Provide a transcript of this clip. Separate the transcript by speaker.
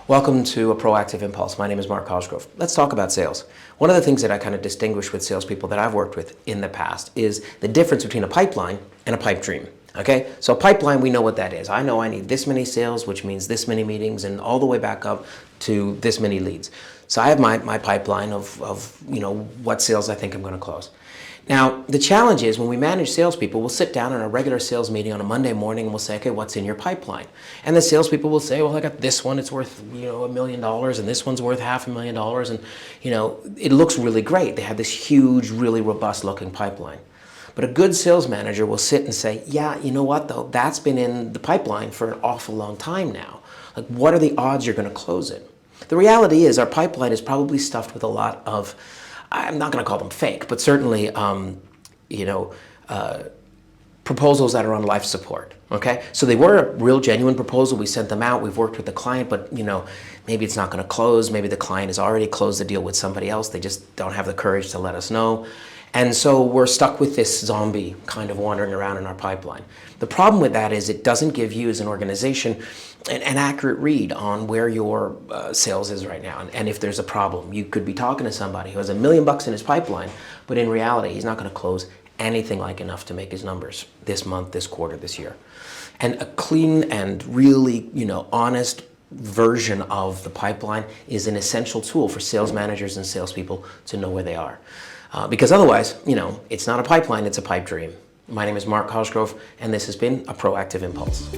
Speaker 1: Welcome to a Proactive Impulse. My name is Mark Cosgrove. Let's talk about sales. One of the things that I kind of distinguish with salespeople that I've worked with in the past is the difference between a pipeline and a pipe dream. Okay, so a pipeline, we know what that is. I know I need this many sales, which means this many meetings, and all the way back up to this many leads. So I have my pipeline of what sales I think I'm going to close. Now, the challenge is when we manage salespeople, we'll sit down in a regular sales meeting on a Monday morning and we'll say, okay, what's in your pipeline? And the salespeople will say, well, I got this one, it's worth $1 million, and this one's worth $500,000, and it looks really great. They have this huge, really robust looking pipeline. But a good sales manager will sit and say, yeah, you know what though, that's been in the pipeline for an awful long time now. Like, what are the odds you're going to close it? The reality is our pipeline is probably stuffed with a lot of, I'm not going to call them fake, but certainly, proposals that are on life support, okay? So they were a real genuine proposal. We sent them out. We've worked with the client, but, maybe it's not going to close. Maybe the client has already closed the deal with somebody else. They just don't have the courage to let us know. And so we're stuck with this zombie kind of wandering around in our pipeline. The problem with that is it doesn't give you as an organization an accurate read on where your sales is right now and if there's a problem. You could be talking to somebody who has $1 million in his pipeline, but in reality, he's not going to close anything like enough to make his numbers this month, this quarter, this year. And a clean and really, honest version of the pipeline is an essential tool for sales managers and salespeople to know where they are. Because otherwise, it's not a pipeline, it's a pipe dream. My name is Mark Cosgrove, and this has been a Proactive Impulse.